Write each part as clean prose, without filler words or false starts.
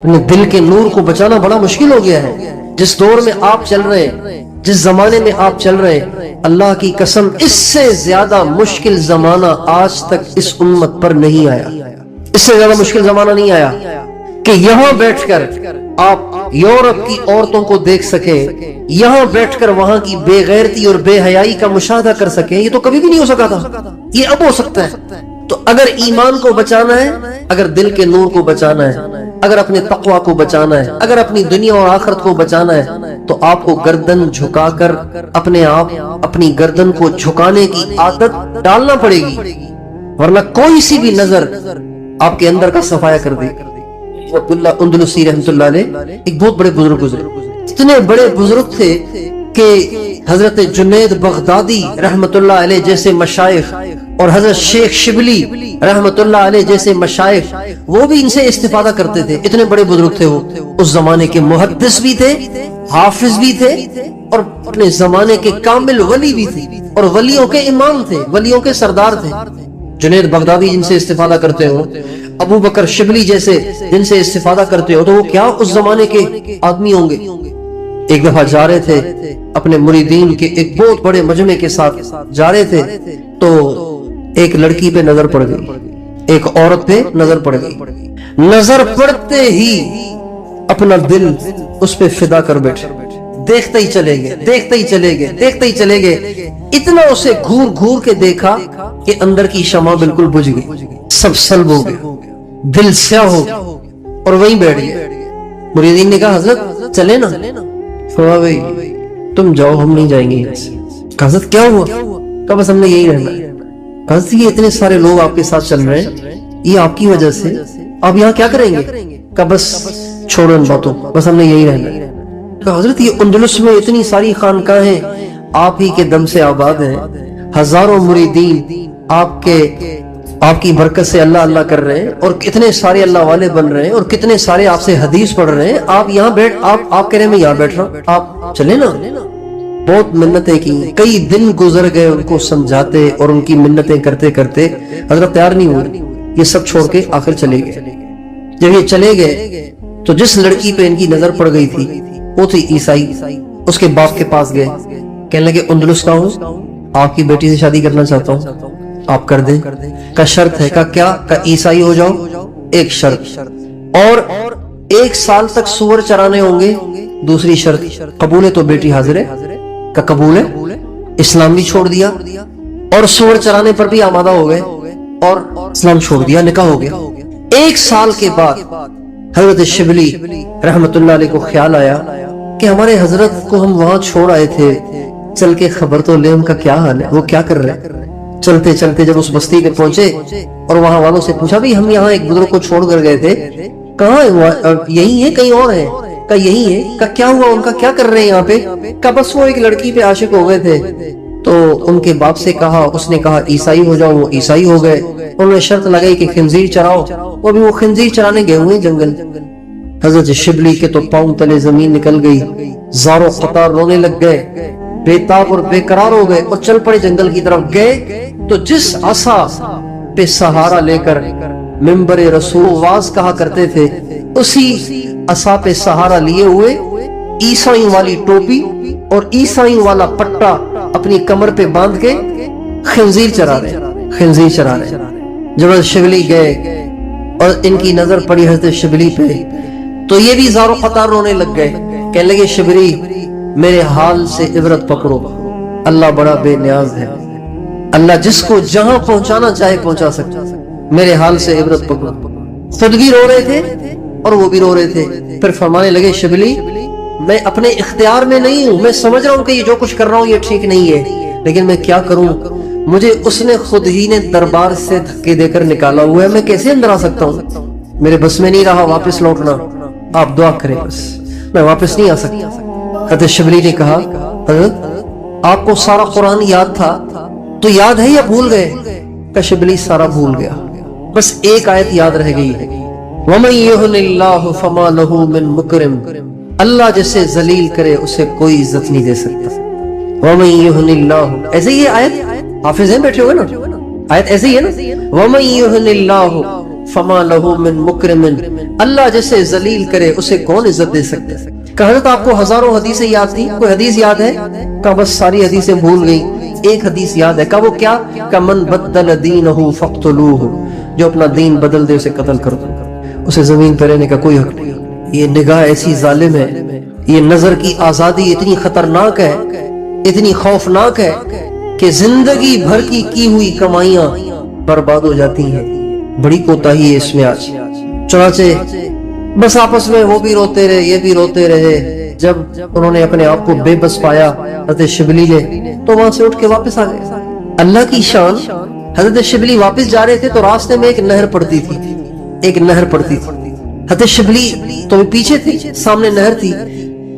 اپنے دل کے نور کو بچانا بڑا مشکل ہو گیا ہے۔ جس دور میں آپ چل رہے ہیں، جس زمانے میں آپ چل رہے ہیں، اللہ کی قسم اس سے زیادہ مشکل زمانہ آج تک اس امت پر نہیں آیا۔ اس سے زیادہ مشکل زمانہ نہیں آیا کہ یہاں بیٹھ کر آپ یورپ کی عورتوں کو دیکھ سکیں، یہاں بیٹھ کر وہاں کی بے غیرتی اور بے حیائی کا مشاہدہ کر سکیں۔ یہ تو کبھی بھی نہیں ہو سکا تھا، یہ اب ہو سکتا ہے۔ تو اگر ایمان کو بچانا ہے، اگر دل کے نور کو بچانا ہے، اگر اپنے تقوی کو بچانا ہے، اگر اپنی دنیا اور آخرت کو بچانا ہے، تو آپ کو گردن جھکا کر اپنے آپ اپنی گردن کو جھکانے کی عادت ڈالنا پڑے گی، ورنہ کوئی سی بھی نظر آپ کے اندر کا صفایا کر دے۔ عبداللہ اندلسی رحمۃ اللہ علیہ ایک بہت بڑے بزرگ گزرے، اتنے بڑے بزرگ تھے کہ حضرت جنید بغدادی رحمۃ اللہ علیہ جیسے مشائخ اور حضرت شیخ شبلی رحمۃ اللہ علیہ جیسے مشائخ وہ بھی ان سے استفادہ کرتے تھے۔ اتنے بڑے بزرگ تھے وہ، اس زمانے کے محدث بھی تھے، حافظ بھی تھے، اور اپنے زمانے کے کامل ولی بھی تھے، اور ولیوں کے امام تھے، ولیوں کے سردار تھے۔ جنید بغدادی جن سے استفادہ کرتے ہو، ابو بکر شبلی جیسے جن سے استفادہ کرتے ہو، تو وہ کیا اس زمانے کے آدمی ہوں گے۔ ایک دفعہ جا رہے تھے اپنے مریدین کے ایک بہت بڑے مجمع کے ساتھ جا رہے تھے، تو ایک لڑکی پہ نظر پڑ گئی، ایک عورت پہ نظر پڑ گئی۔ نظر پڑتے ہی اپنا دل اس پہ فدا کر بیٹھے، دیکھتے ہی چلے گئے، دیکھتے ہی چلے گئے، دیکھتے ہی چلے گئے۔ اتنا اسے گھور گھور کے دیکھا کہ اندر کی شمع بالکل بجھ گئی، سب سلب ہو گیا، دل سیاہ ہو گیا، اور وہیں بیٹھ گئے۔ مریدین نے کہا حضرت چلے نا؟ فرمایا بھائی تم جاؤ، ہم نہیں جائیں گے۔ کہا حضرت کیا ہوا؟ کہا بس ہم نے یہی رہنا ہے۔ کہا حضرت یہ اتنے سارے لوگ آپ کے ساتھ چل رہے ہیں، یہ آپ کی وجہ سے، آپ یہاں کیا کریں گے؟ کہا بس چھوڑو ان باتوں، بس ہم نے یہی رہنا ہے۔ کہا حضرت یہ اندلس میں اتنی ساری خانقاہیں آپ ہی کے دم سے آباد ہیں، ہزاروں مریدین آپ کی برکت سے اللہ اللہ کر رہے ہیں، اور کتنے سارے اللہ والے بن رہے ہیں، اور کتنے سارے آپ سے حدیث پڑھ رہے ہیں، آپ یہاں بیٹھ آپ کہہ رہے ہیں میں یہاں بیٹھ رہا ہوں، آپ چلے نا؟ بہت منتیں کی، کئی دن گزر گئے ان کو سمجھاتے اور ان کی منتیں کرتے کرتے، حضرت تیار نہیں ہوئے، یہ سب چھوڑ کے آخر چلے گئے۔ جب یہ چلے گئے تو جس لڑکی پہ ان کی نظر پڑ گئی تھی وہ تھی عیسائی، اس کے باپ کے پاس گئے، کہنے لگے اندلس کا ہوں، آپ کی بیٹی سے شادی کرنا چاہتا ہوں، آپ کر دیں؟ کا شرط ہے؟ کا کیا؟ کا عیسائی ہو جاؤ، ایک شرط، اور 1 سال تک سور چرانے ہوں گے، دوسری شرط، قبول ہے تو بیٹی حاضر ہے؟ کا قبول ہے۔ اسلام بھی چھوڑ دیا اور سور چرانے پر بھی آمادہ ہو گئے، اور اسلام چھوڑ دیا، نکاح ہو گیا۔ 1 سال کے بعد حضرت شبلی رحمت اللہ علیہ کو خیال آیا کہ ہمارے حضرت کو ہم وہاں چھوڑ آئے تھے، چل کے خبر تو لے ان کا کیا حال ہے، وہ کیا کر رہے ہیں۔ چلتے چلتے جب اس بستی پہ پہنچے اور وہاں والوں سے پوچھا بھی ہم یہاں ایک بزرگ کو چھوڑ کر گئے تھے، کہاں ہے؟ یہی ہے کہیں اور ہے؟ کہ یہی ہے۔ کہ کیا ہوا ان کا، کیا کر رہے ہیں یہاں پہ؟ کہ بس وہ ایک لڑکی پہ عاشق ہو گئے تھے، تو ان کے باپ سے کہا، اس نے کہا عیسائی ہو جاؤ، وہ عیسائی ہو گئے۔ انہوں نے شرط لگائی کہ خنزیر چراؤ، وہ بھی وہ خنزیر چرانے گئے ہوئے جنگل۔ حضرت شبلی کے تو پاؤں تلے زمین نکل گئی، زاروں قطار رونے لگ گئے، بے تاب اور بے قرار ہو گئے، اور چل پڑے جنگل کی طرف۔ گئے تو جس عصا پہ سہارا لے کر منبر رسول واز کہا کرتے تھے، اسی عصا پہ سہارا لیے ہوئے عیسائیوں والی ٹوپی اور عیسائیوں والا پٹا اپنی کمر پہ باندھ کے خنزیر چرا رہے۔ جب حضرت شبلی گئے اور ان کی نظر پڑی حضرت شبلی پہ، تو یہ بھی زاروں قطار رونے لگ گئے، کہنے لگے شبلی میرے حال سے عبرت پکڑو، اللہ بڑا بے نیاز ہے، اللہ جس کو جہاں پہنچانا چاہے پہنچا سکتا، میرے حال سے عبرت پکڑو۔ خود بھی رو رہے تھے اور وہ بھی رو رہے تھے۔ پھر فرمانے لگے شبلی میں اپنے اختیار میں نہیں ہوں، میں سمجھ رہا ہوں کہ یہ جو کچھ کر رہا ہوں یہ ٹھیک نہیں ہے، لیکن میں کیا کروں، مجھے اس نے خود ہی نے دربار سے دھکے دے کر نکالا ہوا ہے، میں کیسے اندر آ سکتا ہوں، میرے بس میں نہیں رہا واپس لوٹنا، آپ دعا کریں، بس میں واپس نہیں آ سکتا۔ حضرت شبلی نے کہا حضرت آپ کو سارا قرآن یاد تھا تو یاد ہے یا بھول گئے؟ کہ شبلی سارا بھول گیا، بس ایک آیت یاد رہ گئی ہے، وَمَن يُهِنِ اللَّهُ فَمَا لَهُ مِن مُكْرِمٍ، اللہ جسے ذلیل کرے اسے کوئی عزت نہیں دے سکتا۔ وَمَن يُهِنِ اللَّهُ، ایسے یہ آیت حافظ ہیں بیٹھے ہوئے نا، آیت ایسے ہی ہے نا، وَمَن يُهِنِ اللَّهُ فما لہو من مکرم، اللہ جسے ذلیل کرے اسے کون عزت دے سکتا ہے۔ کہ حضرت آپ کو ہزاروں حدیثیں یاد تھی، کوئی حدیث یاد ہے؟ کہ بس ساری حدیثیں بھول گئی، ایک حدیث یاد ہے۔ کہ وہ کیا؟ کہ من بدل دینہ فاقتلوہ، جو اپنا دین بدل دے اسے قتل کر دو، اسے زمین پہ رہنے کا کوئی حق نہیں۔ یہ نگاہ ایسی ظالم ہے، یہ نظر کی آزادی اتنی خطرناک ہے، اتنی خوفناک ہے کہ زندگی بھر کی ہوئی کمائیاں برباد ہو جاتی ہیں۔ بڑی کوتاہی ہے اس میں آج۔ چنانچہ بس آپس میں وہ بھی روتے رہے، یہ بھی روتے رہے۔ جب انہوں نے اپنے آپ کو بے بس پایا حضرت شبلی نے، تو وہاں سے اٹھ کے واپس آ گئے۔ اللہ کی شان، حضرت شبلی واپس جا رہے تھے تو راستے میں ایک نہر پڑتی تھی، ایک نہر پڑتی تھی۔ حضرت شبلی تو پیچھے تھی، سامنے نہر تھی۔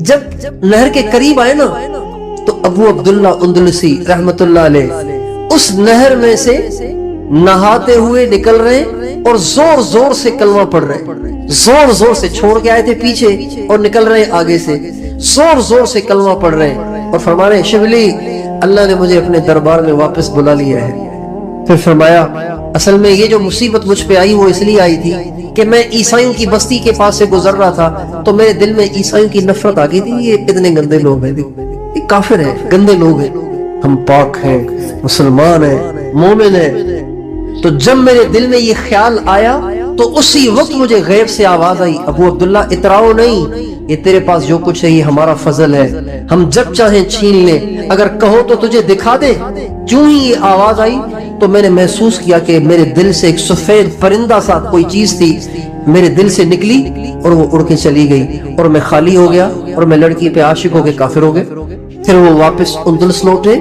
جب نہر کے قریب آئے نا تو ابو عبداللہ اندلسی رحمت اللہ علیہ اس نہر میں سے نہاتے ہوئے نکل رہے اور زور زور سے کلمہ پڑھ رہے، زور زور سے، چھوڑ کے آئے تھے پیچھے اور نکل رہے آگے سے، زور زور سے کلمہ پڑھ رہے اور فرما رہے شبلی اللہ نے مجھے اپنے دربار میں واپس بلا لیا ہے۔ پھر فرمایا اصل میں یہ جو مصیبت مجھ پہ آئی وہ اس لیے آئی تھی کہ میں عیسائیوں کی بستی کے پاس سے گزر رہا تھا تو میرے دل میں عیسائیوں کی نفرت آ گئی تھی، یہ کتنے گندے لوگ ہیں، یہ کافر ہیں، گندے لوگ ہیں، ہم پاک ہیں، مسلمان ہیں، مومن ہیں۔ تو جب میرے دل میں یہ خیال آیا تو اسی وقت مجھے غیب سے آواز آئی، ابو عبداللہ اتراؤ نہیں، یہ تیرے پاس جو کچھ ہے یہ ہمارا فضل ہے، ہم جب چاہیں چھین لیں، اگر کہو تو تجھے دکھا دے۔ کیوں ہی یہ آواز آئی تو میں نے محسوس کیا کہ میرے دل سے ایک سفید پرندہ سا کوئی چیز تھی میرے دل سے نکلی اور وہ اڑ کے چلی گئی اور میں خالی ہو گیا اور میں لڑکی پہ عاشق ہو کے کافر ہو گیا۔ پھر وہ واپس اندلس لوٹے۔